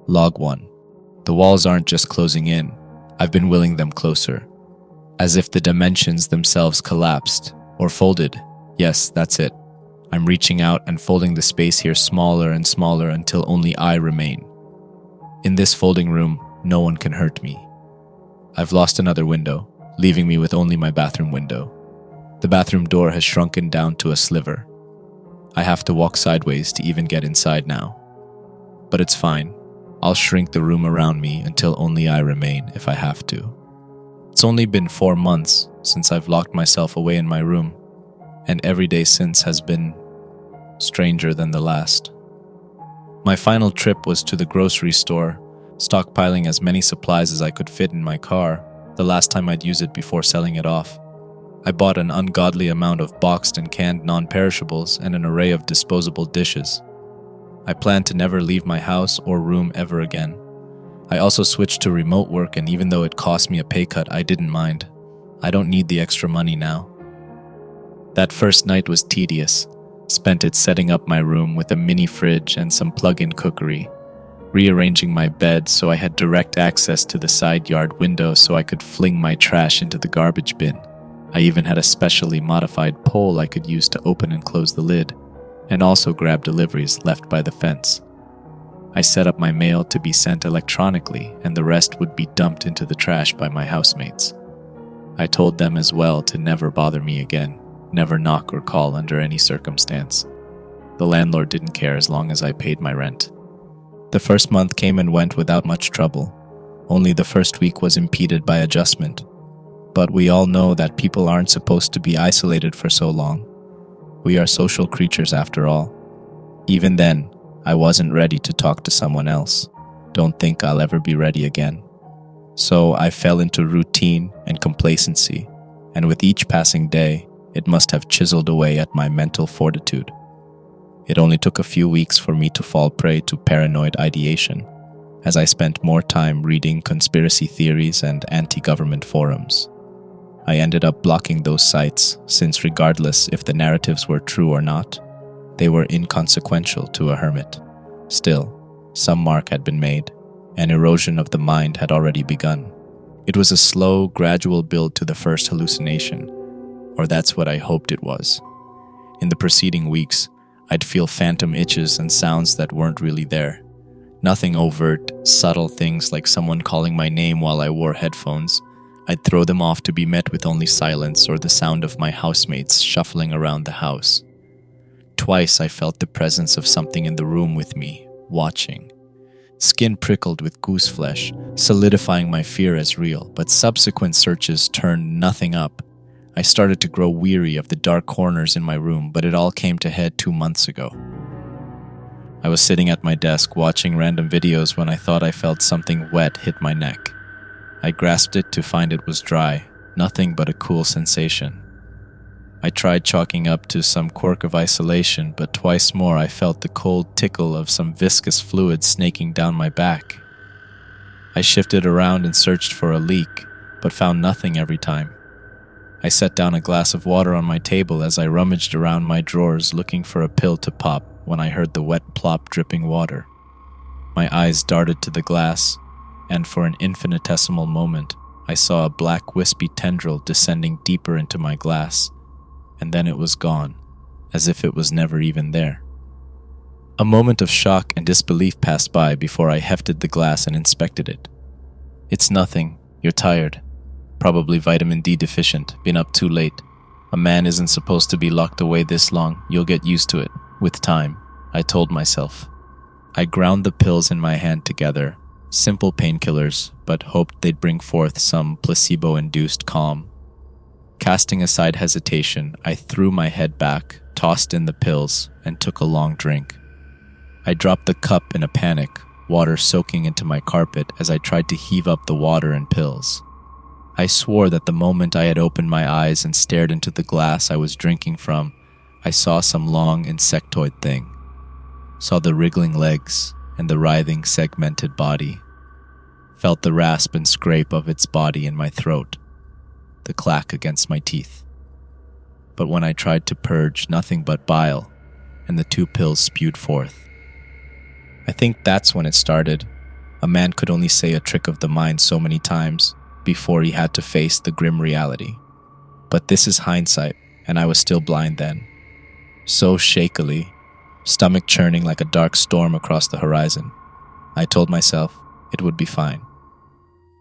Log 1. The walls aren't just closing in, I've been willing them closer. As if the dimensions themselves collapsed, or folded. Yes, that's it. I'm reaching out and folding the space here smaller and smaller until only I remain. In this folding room, no one can hurt me. I've lost another window, leaving me with only my bathroom window. The bathroom door has shrunken down to a sliver. I have to walk sideways to even get inside now. But it's fine. I'll shrink the room around me until only I remain if I have to. It's only been 4 months since I've locked myself away in my room, and every day since has been stranger than the last. My final trip was to the grocery store, stockpiling as many supplies as I could fit in my car, the last time I'd use it before selling it off. I bought an ungodly amount of boxed and canned non-perishables and an array of disposable dishes. I planned to never leave my house or room ever again. I also switched to remote work, and even though it cost me a pay cut, I didn't mind. I don't need the extra money now. That first night was tedious. Spent it setting up my room with a mini fridge and some plug-in cookery, rearranging my bed so I had direct access to the side yard window so I could fling my trash into the garbage bin. I even had a specially modified pole I could use to open and close the lid, and also grab deliveries left by the fence. I set up my mail to be sent electronically, and the rest would be dumped into the trash by my housemates. I told them as well to never bother me again, never knock or call under any circumstance. The landlord didn't care as long as I paid my rent. The first month came and went without much trouble. Only the first week was impeded by adjustment. But we all know that people aren't supposed to be isolated for so long. We are social creatures after all. Even then, I wasn't ready to talk to someone else. Don't think I'll ever be ready again. So I fell into routine and complacency, and with each passing day, it must have chiseled away at my mental fortitude. It only took a few weeks for me to fall prey to paranoid ideation, as I spent more time reading conspiracy theories and anti-government forums. I ended up blocking those sites, since regardless if the narratives were true or not, they were inconsequential to a hermit. Still, some mark had been made, and erosion of the mind had already begun. It was a slow, gradual build to the first hallucination, or that's what I hoped it was. In the preceding weeks, I'd feel phantom itches and sounds that weren't really there. Nothing overt, subtle things like someone calling my name while I wore headphones. I'd throw them off to be met with only silence or the sound of my housemates shuffling around the house. Twice I felt the presence of something in the room with me, watching. Skin prickled with goose flesh, solidifying my fear as real, but subsequent searches turned nothing up. I started to grow weary of the dark corners in my room, but it all came to head 2 months ago. I was sitting at my desk watching random videos when I thought I felt something wet hit my neck. I grasped it to find it was dry, nothing but a cool sensation. I tried chalking up to some quirk of isolation, but twice more I felt the cold tickle of some viscous fluid snaking down my back. I shifted around and searched for a leak, but found nothing every time. I set down a glass of water on my table as I rummaged around my drawers looking for a pill to pop when I heard the wet plop dripping water. My eyes darted to the glass, and for an infinitesimal moment, I saw a black wispy tendril descending deeper into my glass, and then it was gone, as if it was never even there. A moment of shock and disbelief passed by before I hefted the glass and inspected it. "It's nothing. You're tired. Probably vitamin D deficient. Been up too late. A man isn't supposed to be locked away this long. You'll get used to it. With time," I told myself. I ground the pills in my hand together. Simple painkillers, but hoped they'd bring forth some placebo-induced calm. Casting aside hesitation, I threw my head back, tossed in the pills, and took a long drink. I dropped the cup in a panic, water soaking into my carpet as I tried to heave up the water and pills. I swore that the moment I had opened my eyes and stared into the glass I was drinking from, I saw some long insectoid thing. Saw the wriggling legs and the writhing segmented body. Felt the rasp and scrape of its body in my throat, the clack against my teeth. But when I tried to purge, nothing but bile, and the 2 pills spewed forth. I think that's when it started, A man could only say a trick of the mind so many times before he had to face the grim reality. But this is hindsight, and I was still blind then. So shakily, stomach churning like a dark storm across the horizon, I told myself it would be fine.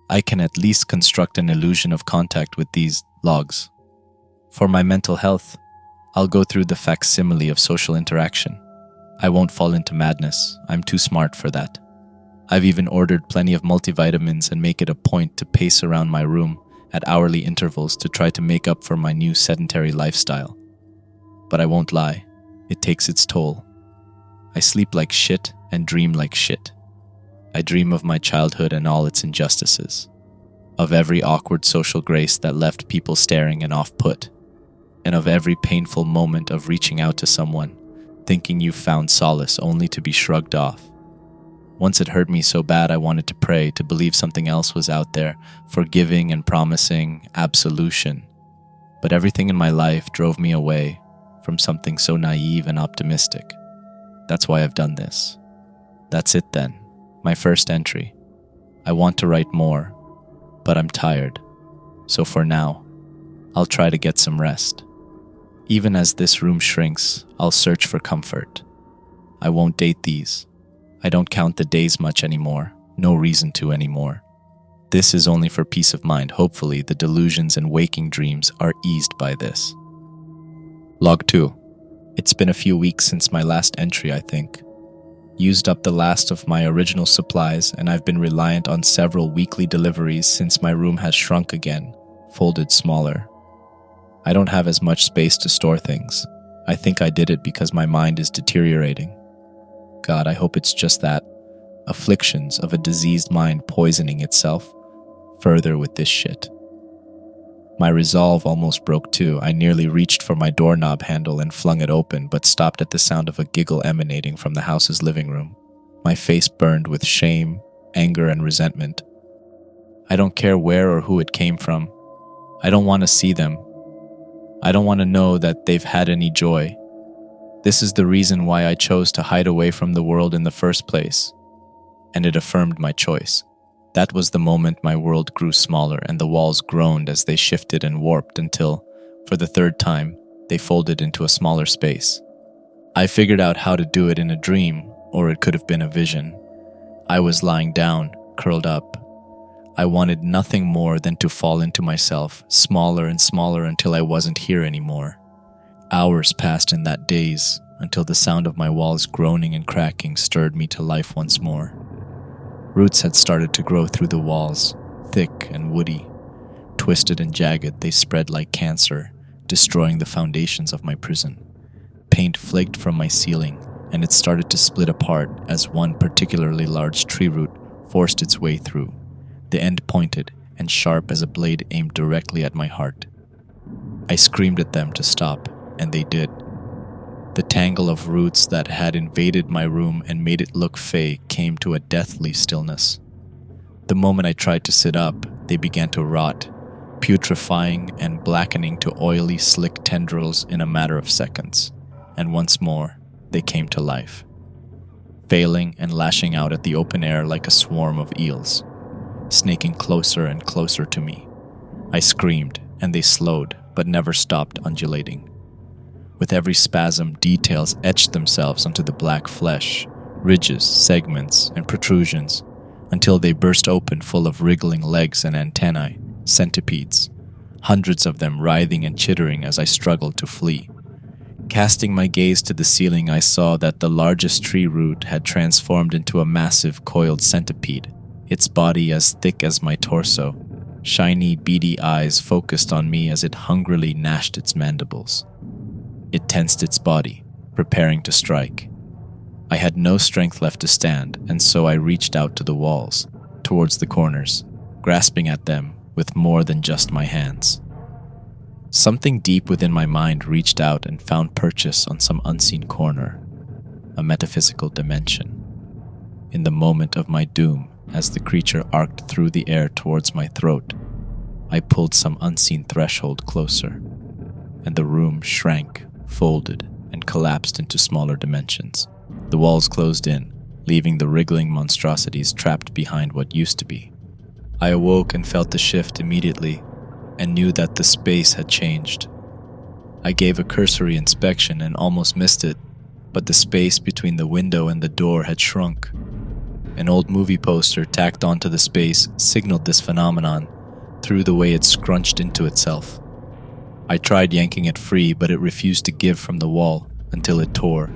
I can at least construct an illusion of contact with these logs. For my mental health, I'll go through the facsimile of social interaction. I won't fall into madness. I'm too smart for that. I've even ordered plenty of multivitamins and make it a point to pace around my room at hourly intervals to try to make up for my new sedentary lifestyle. But I won't lie, it takes its toll. I sleep like shit and dream like shit. I dream of my childhood and all its injustices, of every awkward social grace that left people staring and off-put, and of every painful moment of reaching out to someone, thinking you found solace only to be shrugged off. Once it hurt me so bad I wanted to pray, to believe something else was out there, forgiving and promising absolution. But everything in my life drove me away from something so naive and optimistic. That's why I've done this. That's it then, my first entry. I want to write more, but I'm tired. So for now, I'll try to get some rest. Even as this room shrinks, I'll search for comfort. I won't date these. I don't count the days much anymore. No reason to anymore. This is only for peace of mind. Hopefully, the delusions and waking dreams are eased by this. Log 2. It's been a few weeks since my last entry, I think. Used up the last of my original supplies, and I've been reliant on several weekly deliveries since my room has shrunk again, folded smaller. I don't have as much space to store things. I think I did it because my mind is deteriorating. God, I hope it's just that. Afflictions of a diseased mind poisoning itself further with this shit. My resolve almost broke too. I nearly reached for my doorknob handle and flung it open, but stopped at the sound of a giggle emanating from the house's living room. My face burned with shame, anger, and resentment. I don't care where or who it came from. I don't want to see them. I don't want to know that they've had any joy. This is the reason why I chose to hide away from the world in the first place. And it affirmed my choice. That was the moment my world grew smaller and the walls groaned as they shifted and warped until, for the third time, they folded into a smaller space. I figured out how to do it in a dream, or it could have been a vision. I was lying down, curled up. I wanted nothing more than to fall into myself, smaller and smaller until I wasn't here anymore. Hours passed in that daze until the sound of my walls groaning and cracking stirred me to life once more. Roots had started to grow through the walls, thick and woody. Twisted and jagged, they spread like cancer, destroying the foundations of my prison. Paint flaked from my ceiling, and it started to split apart as one particularly large tree root forced its way through, the end pointed and sharp as a blade aimed directly at my heart. I screamed at them to stop, and they did. The tangle of roots that had invaded my room and made it look fake came to a deathly stillness. The moment I tried to sit up, they began to rot, putrefying and blackening to oily, slick tendrils in a matter of seconds. And once more, they came to life, failing and lashing out at the open air like a swarm of eels, snaking closer and closer to me. I screamed, and they slowed, but never stopped undulating. With every spasm, details etched themselves onto the black flesh, ridges, segments, and protrusions, until they burst open full of wriggling legs and antennae, centipedes, hundreds of them writhing and chittering as I struggled to flee. Casting my gaze to the ceiling, I saw that the largest tree root had transformed into a massive coiled centipede, its body as thick as my torso. Shiny, beady eyes focused on me as it hungrily gnashed its mandibles. It tensed its body, preparing to strike. I had no strength left to stand, and so I reached out to the walls, towards the corners, grasping at them with more than just my hands. Something deep within my mind reached out and found purchase on some unseen corner, a metaphysical dimension. In the moment of my doom, as the creature arced through the air towards my throat, I pulled some unseen threshold closer, and the room shrank, folded, and collapsed into smaller dimensions. The walls closed in, leaving the wriggling monstrosities trapped behind what used to be. I awoke and felt the shift immediately, and knew that the space had changed. I gave a cursory inspection and almost missed it, but the space between the window and the door had shrunk. An old movie poster tacked onto the space signaled this phenomenon through the way it scrunched into itself. I tried yanking it free, but it refused to give from the wall until it tore,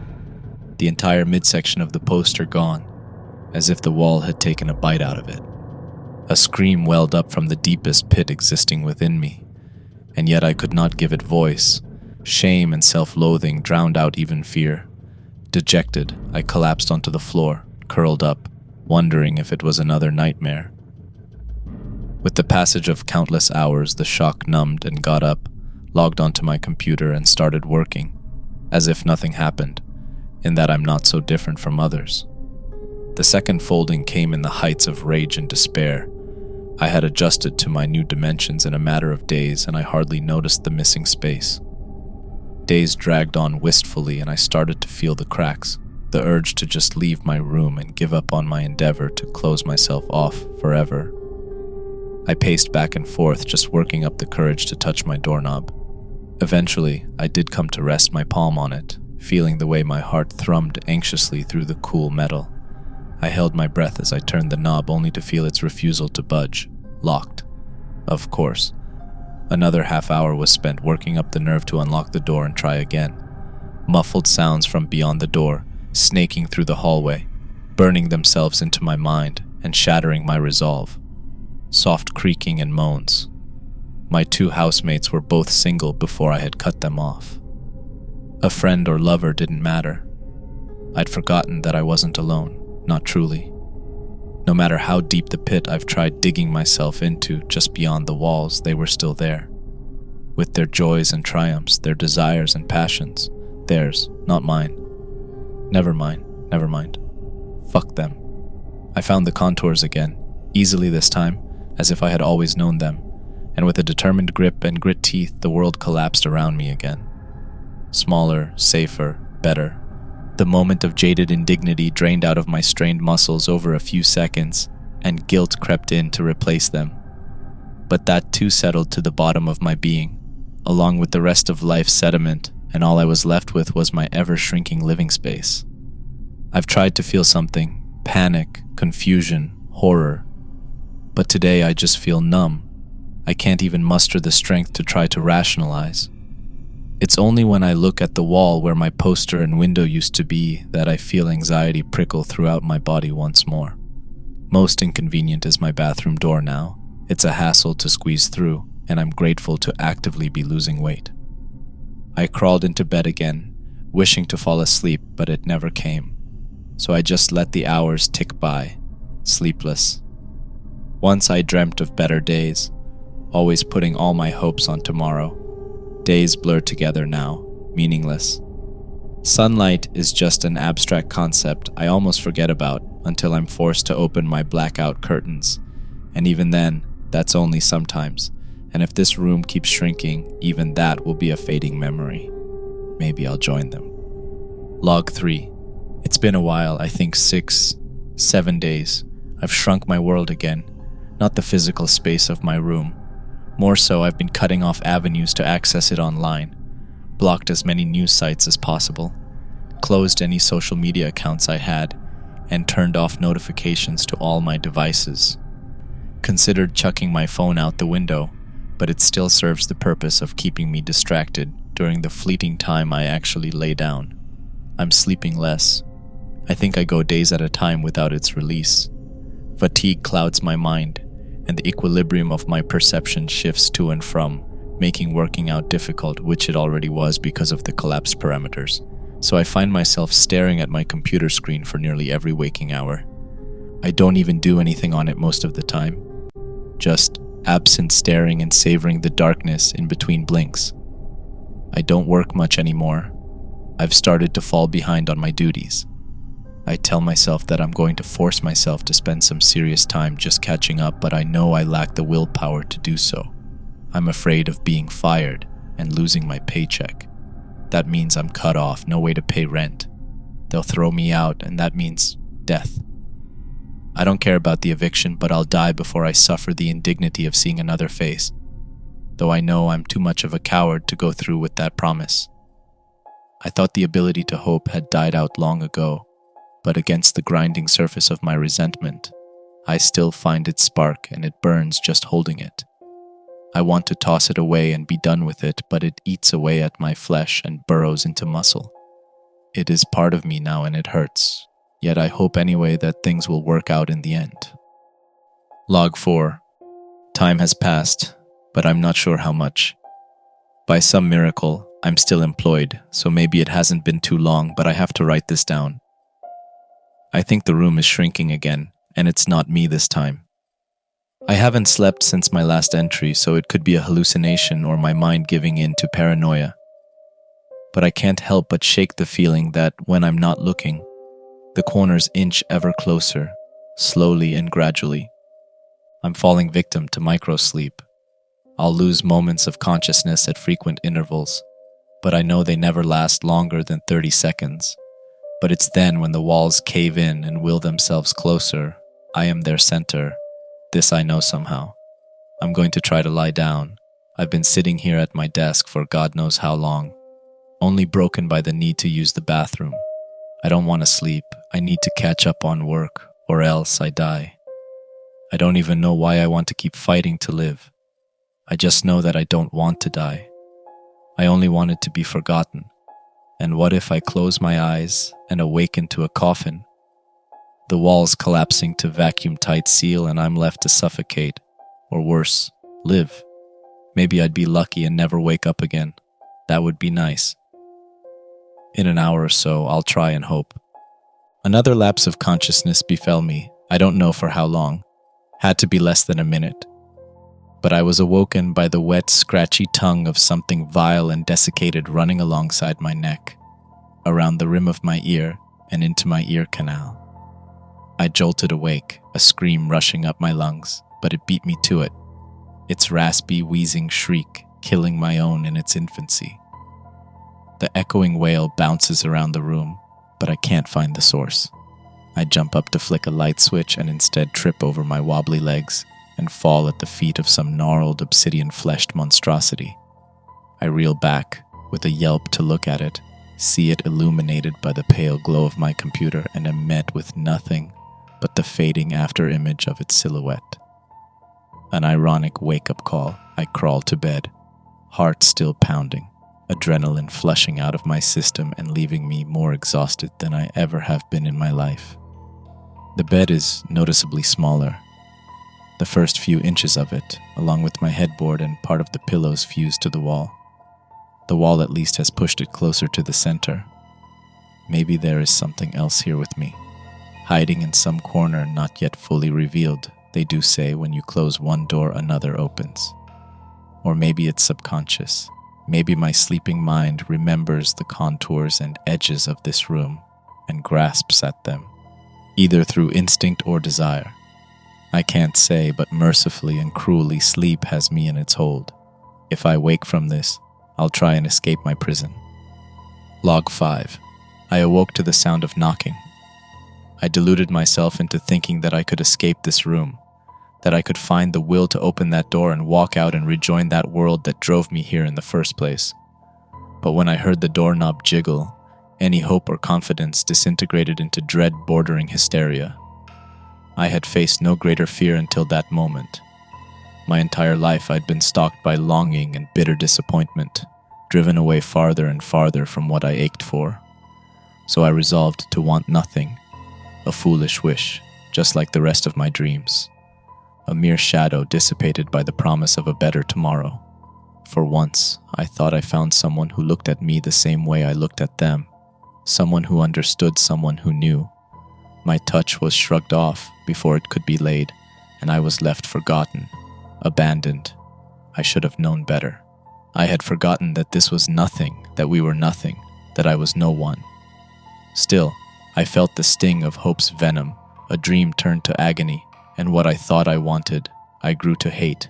the entire midsection of the poster gone, as if the wall had taken a bite out of it. A scream welled up from the deepest pit existing within me, and yet I could not give it voice. Shame and self-loathing drowned out even fear. Dejected, I collapsed onto the floor, curled up, wondering if it was another nightmare. With the passage of countless hours, the shock numbed and got up, logged onto my computer and started working, as if nothing happened, in that I'm not so different from others. The second folding came in the heights of rage and despair. I had adjusted to my new dimensions in a matter of days, and I hardly noticed the missing space. Days dragged on wistfully, and I started to feel the cracks, the urge to just leave my room and give up on my endeavor to close myself off forever. I paced back and forth, just working up the courage to touch my doorknob. Eventually, I did come to rest my palm on it, feeling the way my heart thrummed anxiously through the cool metal. I held my breath as I turned the knob, only to feel its refusal to budge. Locked. Of course. Another half hour was spent working up the nerve to unlock the door and try again. Muffled sounds from beyond the door, snaking through the hallway, burning themselves into my mind and shattering my resolve. Soft creaking and moans. My two housemates were both single before I had cut them off. A friend or lover didn't matter. I'd forgotten that I wasn't alone. Not truly. No matter how deep the pit I've tried digging myself into just beyond the walls, they were still there. With their joys and triumphs, their desires and passions. Theirs, not mine. Never mind. Fuck them. I found the contours again, easily this time, as if I had always known them, and with a determined grip and grit teeth, the world collapsed around me again. Smaller, safer, better. The moment of jaded indignity drained out of my strained muscles over a few seconds, and guilt crept in to replace them. But that too settled to the bottom of my being, along with the rest of life's sediment, and all I was left with was my ever-shrinking living space. I've tried to feel something, panic, confusion, horror, but today I just feel numb. I can't even muster the strength to try to rationalize. It's only when I look at the wall where my poster and window used to be that I feel anxiety prickle throughout my body once more. Most inconvenient is my bathroom door now. It's a hassle to squeeze through, and I'm grateful to actively be losing weight. I crawled into bed again, wishing to fall asleep, but it never came. So I just let the hours tick by, sleepless. Once I dreamt of better days, always putting all my hopes on tomorrow. Days blur together now, meaningless. Sunlight is just an abstract concept I almost forget about until I'm forced to open my blackout curtains. And even then, that's only sometimes. And if this room keeps shrinking, even that will be a fading memory. Maybe I'll join them. Log 3. It's been a while, I think 6, 7 days. I've shrunk my world again, not the physical space of my room. More so, I've been cutting off avenues to access it online, blocked as many news sites as possible, closed any social media accounts I had, and turned off notifications to all my devices. Considered chucking my phone out the window, but it still serves the purpose of keeping me distracted during the fleeting time I actually lay down. I'm sleeping less. I think I go days at a time without its release. Fatigue clouds my mind, and the equilibrium of my perception shifts to and from, making working out difficult, which it already was because of the collapsed parameters. So I find myself staring at my computer screen for nearly every waking hour. I don't even do anything on it most of the time. Just absent staring and savoring the darkness in between blinks. I don't work much anymore. I've started to fall behind on my duties. I tell myself that I'm going to force myself to spend some serious time just catching up, but I know I lack the willpower to do so. I'm afraid of being fired and losing my paycheck. That means I'm cut off, no way to pay rent. They'll throw me out, and that means death. I don't care about the eviction, but I'll die before I suffer the indignity of seeing another face, though I know I'm too much of a coward to go through with that promise. I thought the ability to hope had died out long ago, but against the grinding surface of my resentment, I still find its spark and it burns just holding it. I want to toss it away and be done with it, but it eats away at my flesh and burrows into muscle. It is part of me now and it hurts, yet I hope anyway that things will work out in the end. Log 4. Time has passed, but I'm not sure how much. By some miracle, I'm still employed, so maybe it hasn't been too long, but I have to write this down. I think the room is shrinking again, and it's not me this time. I haven't slept since my last entry, so it could be a hallucination or my mind giving in to paranoia. But I can't help but shake the feeling that when I'm not looking, the corners inch ever closer, slowly and gradually. I'm falling victim to microsleep. I'll lose moments of consciousness at frequent intervals, but I know they never last longer than 30 seconds. But it's then when the walls cave in and will themselves closer, I am their center. This I know somehow. I'm going to try to lie down. I've been sitting here at my desk for God knows how long, only broken by the need to use the bathroom. I don't want to sleep. I need to catch up on work, or else I die. I don't even know why I want to keep fighting to live. I just know that I don't want to die. I only want it to be forgotten. And what if I close my eyes and awaken to a coffin? The walls collapsing to vacuum-tight seal and I'm left to suffocate, or worse, live. Maybe I'd be lucky and never wake up again. That would be nice. In an hour or so, I'll try and hope. Another lapse of consciousness befell me. I don't know for how long. Had to be less than a minute. But I was awoken by the wet, scratchy tongue of something vile and desiccated running alongside my neck, around the rim of my ear and into my ear canal. I jolted awake, a scream rushing up my lungs, but it beat me to it. Its raspy, wheezing shriek, killing my own in its infancy. The echoing wail bounces around the room, but I can't find the source. I jump up to flick a light switch and instead trip over my wobbly legs and fall at the feet of some gnarled, obsidian-fleshed monstrosity. I reel back, with a yelp to look at it, see it illuminated by the pale glow of my computer, and am met with nothing but the fading after-image of its silhouette. An ironic wake-up call. I crawl to bed, heart still pounding, adrenaline flushing out of my system and leaving me more exhausted than I ever have been in my life. The bed is noticeably smaller. The first few inches of it, along with my headboard and part of the pillows, fused to the wall. The wall at least has pushed it closer to the center. Maybe there is something else here with me, hiding in some corner not yet fully revealed. They do say when you close one door, another opens. Or maybe it's subconscious. Maybe my sleeping mind remembers the contours and edges of this room and grasps at them, either through instinct or desire. I can't say, but mercifully and cruelly sleep has me in its hold. If I wake from this, I'll try and escape my prison. Log 5. I awoke to the sound of knocking. I deluded myself into thinking that I could escape this room, that I could find the will to open that door and walk out and rejoin that world that drove me here in the first place. But when I heard the doorknob jiggle, any hope or confidence disintegrated into dread bordering hysteria. I had faced no greater fear until that moment. My entire life I'd been stalked by longing and bitter disappointment, driven away farther and farther from what I ached for. So I resolved to want nothing, a foolish wish, just like the rest of my dreams. A mere shadow dissipated by the promise of a better tomorrow. For once, I thought I found someone who looked at me the same way I looked at them, someone who understood someone who knew. My touch was shrugged off before it could be laid, and I was left forgotten, abandoned. I should have known better. I had forgotten that this was nothing, that we were nothing, that I was no one. Still, I felt the sting of hope's venom. A dream turned to agony, and what I thought I wanted, I grew to hate.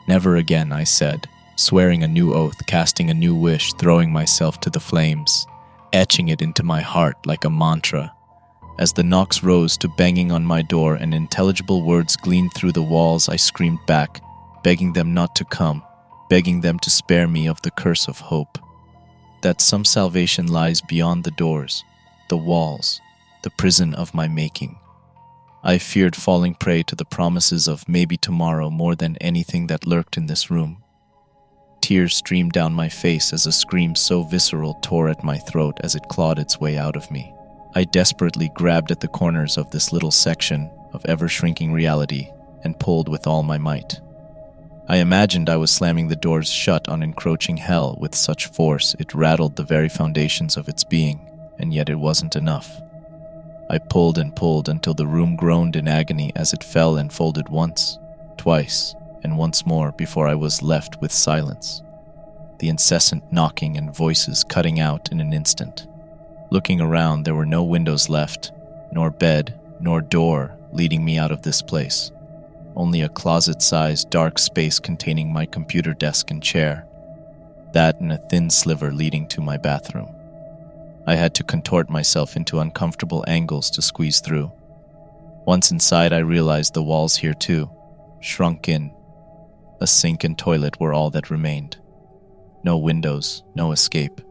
Never again, I said, swearing a new oath, casting a new wish, throwing myself to the flames, etching it into my heart like a mantra. As the knocks rose to banging on my door and intelligible words gleamed through the walls, I screamed back, begging them not to come, begging them to spare me of the curse of hope. That some salvation lies beyond the doors, the walls, the prison of my making. I feared falling prey to the promises of maybe tomorrow more than anything that lurked in this room. Tears streamed down my face as a scream so visceral tore at my throat as it clawed its way out of me. I desperately grabbed at the corners of this little section of ever-shrinking reality and pulled with all my might. I imagined I was slamming the doors shut on encroaching hell with such force it rattled the very foundations of its being, and yet it wasn't enough. I pulled and pulled until the room groaned in agony as it fell and folded once, twice, and once more before I was left with silence. The incessant knocking and voices cutting out in an instant. Looking around, there were no windows left, nor bed, nor door leading me out of this place. Only a closet-sized dark space containing my computer desk and chair. That and a thin sliver leading to my bathroom. I had to contort myself into uncomfortable angles to squeeze through. Once inside, I realized the walls here too, shrunk in. A sink and toilet were all that remained. No windows, no escape.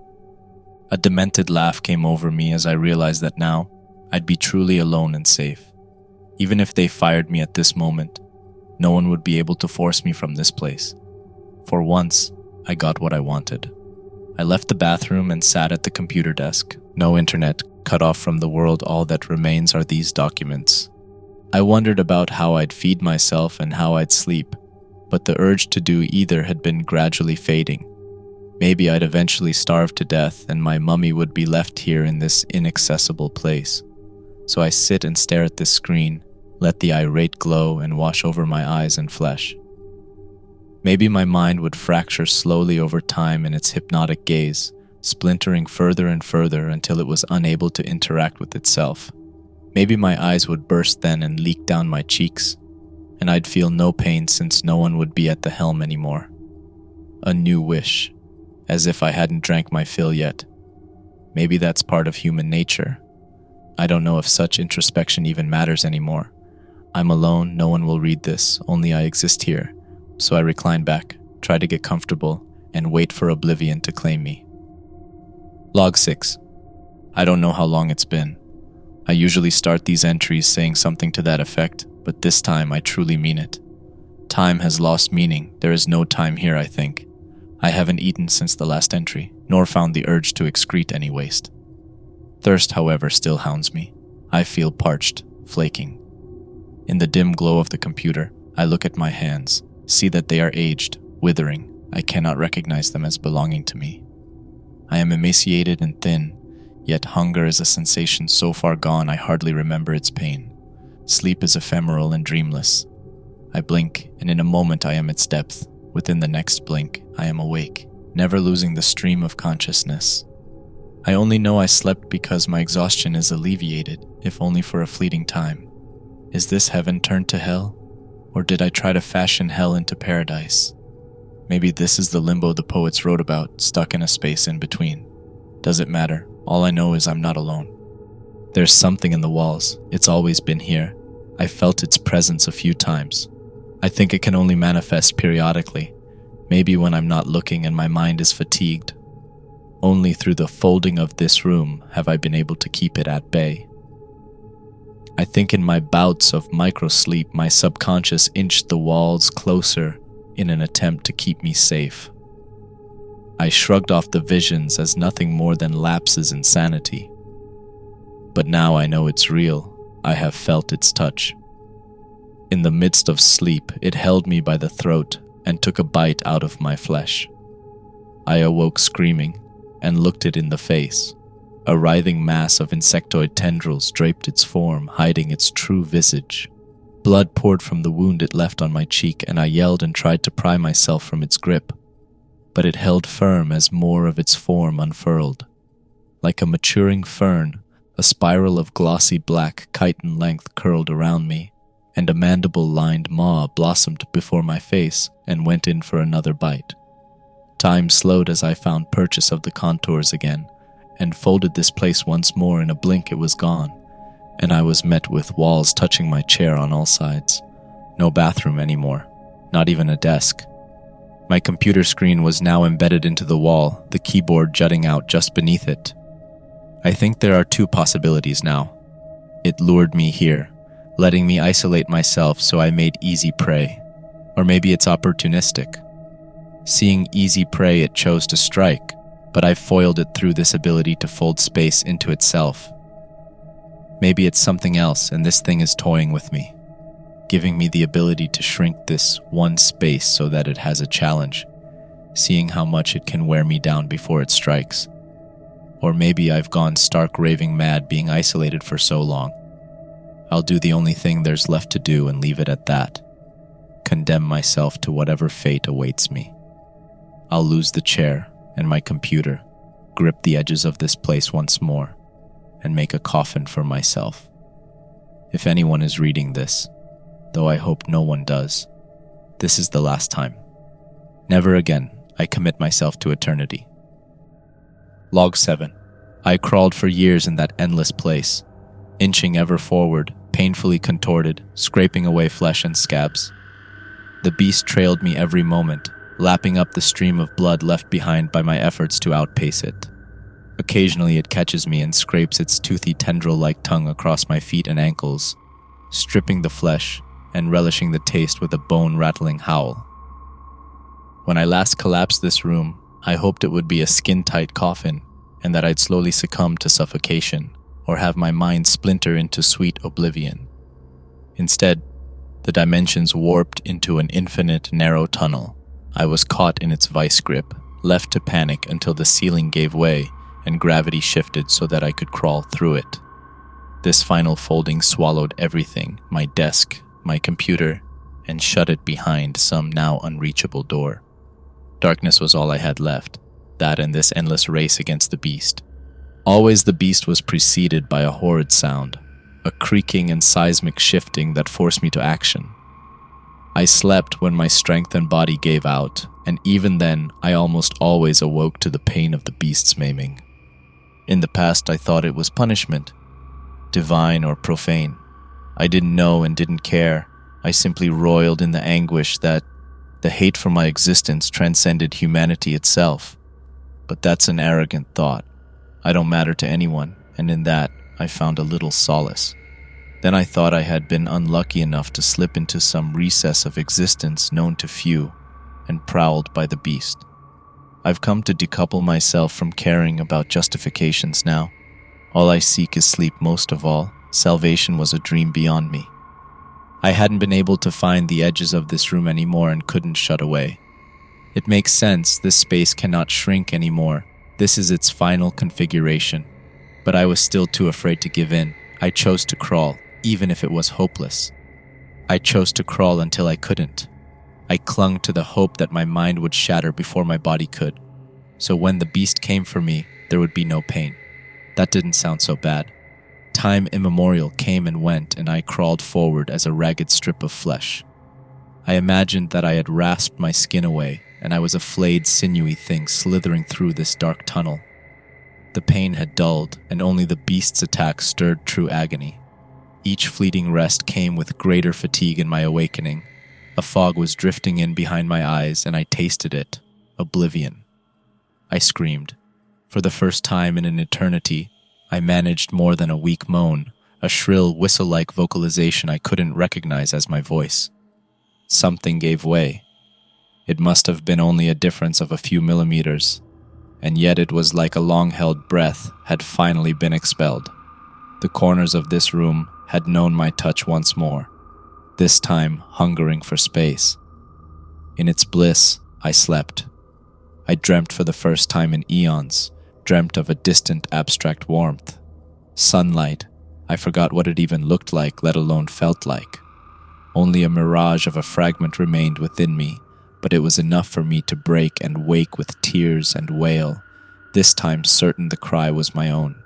A demented laugh came over me as I realized that now I'd be truly alone and safe. Even if they fired me at this moment, no one would be able to force me from this place. For once, I got what I wanted. I left the bathroom and sat at the computer desk. No internet, cut off from the world. All that remains are these documents. I wondered about how I'd feed myself and how I'd sleep, but the urge to do either had been gradually fading. Maybe I'd eventually starve to death and my mummy would be left here in this inaccessible place. So I sit and stare at this screen, let the irate glow and wash over my eyes and flesh. Maybe my mind would fracture slowly over time in its hypnotic gaze, splintering further and further until it was unable to interact with itself. Maybe my eyes would burst then and leak down my cheeks, and I'd feel no pain since no one would be at the helm anymore. A new wish, as if I hadn't drank my fill yet. Maybe that's part of human nature. I don't know if such introspection even matters anymore. I'm alone, no one will read this, only I exist here. So I recline back, try to get comfortable, and wait for oblivion to claim me. Log 6. I don't know how long it's been. I usually start these entries saying something to that effect, but this time I truly mean it. Time has lost meaning. There is no time here, I think. I haven't eaten since the last entry, nor found the urge to excrete any waste. Thirst, however, still hounds me. I feel parched, flaking. In the dim glow of the computer, I look at my hands, see that they are aged, withering. I cannot recognize them as belonging to me. I am emaciated and thin, yet hunger is a sensation so far gone I hardly remember its pain. Sleep is ephemeral and dreamless. I blink, and in a moment I am its depth. Within the next blink, I am awake, never losing the stream of consciousness. I only know I slept because my exhaustion is alleviated, if only for a fleeting time. Is this heaven turned to hell? Or did I try to fashion hell into paradise? Maybe this is the limbo the poets wrote about, stuck in a space in between. Does it matter? All I know is I'm not alone. There's something in the walls. It's always been here. I felt its presence a few times. I think it can only manifest periodically, maybe when I'm not looking and my mind is fatigued. Only through the folding of this room have I been able to keep it at bay. I think in my bouts of micro-sleep, my subconscious inched the walls closer in an attempt to keep me safe. I shrugged off the visions as nothing more than lapses in sanity. But now I know it's real. I have felt its touch. In the midst of sleep, it held me by the throat and took a bite out of my flesh. I awoke screaming and looked it in the face. A writhing mass of insectoid tendrils draped its form, hiding its true visage. Blood poured from the wound it left on my cheek, and I yelled and tried to pry myself from its grip. But it held firm as more of its form unfurled. Like a maturing fern, a spiral of glossy black chitin length curled around me, and a mandible-lined maw blossomed before my face and went in for another bite. Time slowed as I found purchase of the contours again, and folded this place once more. In a blink it was gone, and I was met with walls touching my chair on all sides. No bathroom anymore, not even a desk. My computer screen was now embedded into the wall, the keyboard jutting out just beneath it. I think there are two possibilities now. It lured me here, letting me isolate myself so I made easy prey. Or maybe it's opportunistic. Seeing easy prey, it chose to strike, but I foiled it through this ability to fold space into itself. Maybe it's something else, and this thing is toying with me, giving me the ability to shrink this one space so that it has a challenge, seeing how much it can wear me down before it strikes. Or maybe I've gone stark raving mad being isolated for so long. I'll do the only thing there's left to do and leave it at that. Condemn myself to whatever fate awaits me. I'll lose the chair and my computer, grip the edges of this place once more, and make a coffin for myself. If anyone is reading this, though I hope no one does, this is the last time. Never again I commit myself to eternity. Log 7. I crawled for years in that endless place, inching ever forward, painfully contorted, scraping away flesh and scabs. The beast trailed me every moment, lapping up the stream of blood left behind by my efforts to outpace it. Occasionally it catches me and scrapes its toothy tendril-like tongue across my feet and ankles, stripping the flesh and relishing the taste with a bone-rattling howl. When I last collapsed this room, I hoped it would be a skin-tight coffin and that I'd slowly succumb to suffocation or have my mind splinter into sweet oblivion. Instead, the dimensions warped into an infinite, narrow tunnel. I was caught in its vice grip, left to panic until the ceiling gave way and gravity shifted so that I could crawl through it. This final folding swallowed everything, my desk, my computer, and shut it behind some now unreachable door. Darkness was all I had left, that and this endless race against the beast. Always the beast was preceded by a horrid sound, a creaking and seismic shifting that forced me to action. I slept when my strength and body gave out, and even then I almost always awoke to the pain of the beast's maiming. In the past I thought it was punishment, divine or profane. I didn't know and didn't care. I simply roiled in the anguish that the hate for my existence transcended humanity itself. But that's an arrogant thought. I don't matter to anyone, and in that I found a little solace. Then I thought I had been unlucky enough to slip into some recess of existence known to few and prowled by the beast. I've come to decouple myself from caring about justifications now. All I seek is sleep most of all. Salvation was a dream beyond me. I hadn't been able to find the edges of this room anymore and couldn't shut away. It makes sense, this space cannot shrink anymore. This is its final configuration. But I was still too afraid to give in. I chose to crawl, even if it was hopeless. I chose to crawl until I couldn't. I clung to the hope that my mind would shatter before my body could. So when the beast came for me, there would be no pain. That didn't sound so bad. Time immemorial came and went, and I crawled forward as a ragged strip of flesh. I imagined that I had rasped my skin away, and I was a flayed, sinewy thing slithering through this dark tunnel. The pain had dulled, and only the beast's attack stirred true agony. Each fleeting rest came with greater fatigue in my awakening. A fog was drifting in behind my eyes, and I tasted it. Oblivion. I screamed. For the first time in an eternity, I managed more than a weak moan, a shrill, whistle-like vocalization I couldn't recognize as my voice. Something gave way. It must have been only a difference of a few millimeters, and yet it was like a long-held breath had finally been expelled. The corners of this room had known my touch once more, this time hungering for space. In its bliss, I slept. I dreamt for the first time in eons, dreamt of a distant abstract warmth. Sunlight, I forgot what it even looked like, let alone felt like. Only a mirage of a fragment remained within me, but it was enough for me to break and wake with tears and wail, this time certain the cry was my own.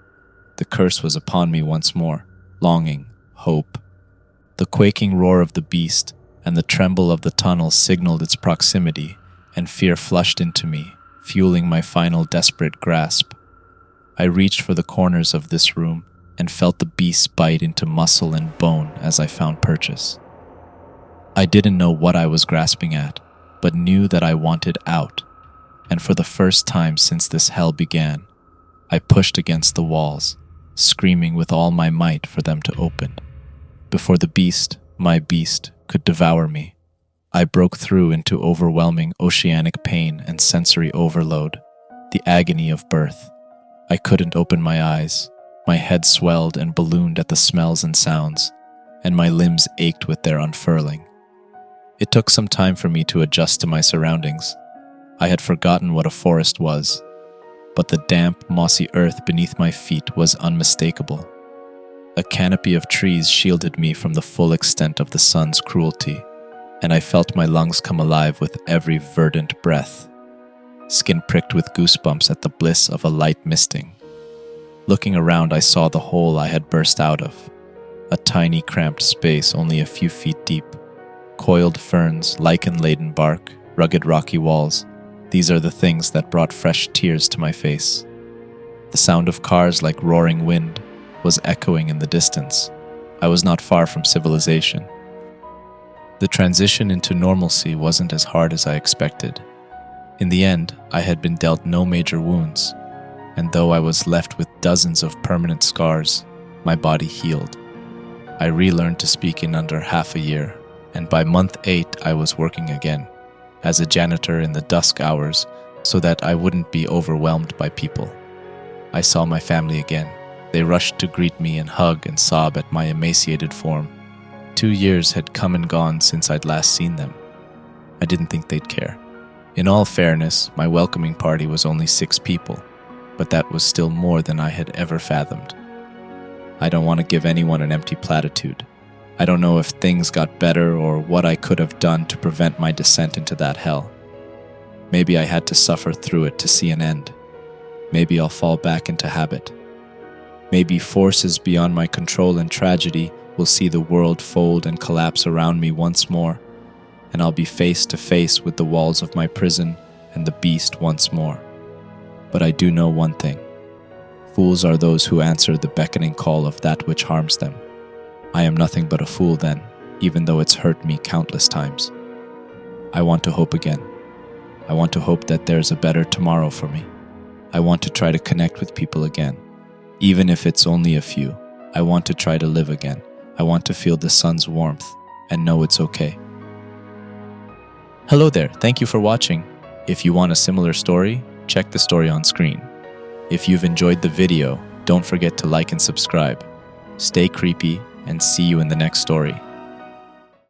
The curse was upon me once more, longing, hope. The quaking roar of the beast and the tremble of the tunnel signaled its proximity, and fear flushed into me, fueling my final desperate grasp. I reached for the corners of this room, and felt the beast bite into muscle and bone as I found purchase. I didn't know what I was grasping at, but knew that I wanted out, and for the first time since this hell began, I pushed against the walls, screaming with all my might for them to open. Before the beast, my beast, could devour me, I broke through into overwhelming oceanic pain and sensory overload, the agony of birth. I couldn't open my eyes. My head swelled and ballooned at the smells and sounds, and my limbs ached with their unfurling. It took some time for me to adjust to my surroundings. I had forgotten what a forest was, but the damp, mossy earth beneath my feet was unmistakable. A canopy of trees shielded me from the full extent of the sun's cruelty, and I felt my lungs come alive with every verdant breath, skin pricked with goosebumps at the bliss of a light misting. Looking around, I saw the hole I had burst out of, a tiny cramped space only a few feet deep. Coiled ferns, lichen-laden bark, rugged rocky walls, these are the things that brought fresh tears to my face. The sound of cars like roaring wind was echoing in the distance. I was not far from civilization. The transition into normalcy wasn't as hard as I expected. In the end, I had been dealt no major wounds, and though I was left with dozens of permanent scars, my body healed. I relearned to speak in under half a year, and by month 8 I was working again, as a janitor in the dusk hours, so that I wouldn't be overwhelmed by people. I saw my family again. They rushed to greet me and hug and sob at my emaciated form. 2 years had come and gone since I'd last seen them. I didn't think they'd care. In all fairness, my welcoming party was only 6 people, but that was still more than I had ever fathomed. I don't want to give anyone an empty platitude. I don't know if things got better or what I could have done to prevent my descent into that hell. Maybe I had to suffer through it to see an end. Maybe I'll fall back into habit. Maybe forces beyond my control and tragedy will see the world fold and collapse around me once more, and I'll be face to face with the walls of my prison and the beast once more. But I do know one thing. Fools are those who answer the beckoning call of that which harms them. I am nothing but a fool then, even though it's hurt me countless times. I want to hope again. I want to hope that there's a better tomorrow for me. I want to try to connect with people again. Even if it's only a few, I want to try to live again. I want to feel the sun's warmth and know it's okay. Hello there, thank you for watching. If you want a similar story, check the story on screen. If you've enjoyed the video, don't forget to like and subscribe. Stay creepy and see you in the next story.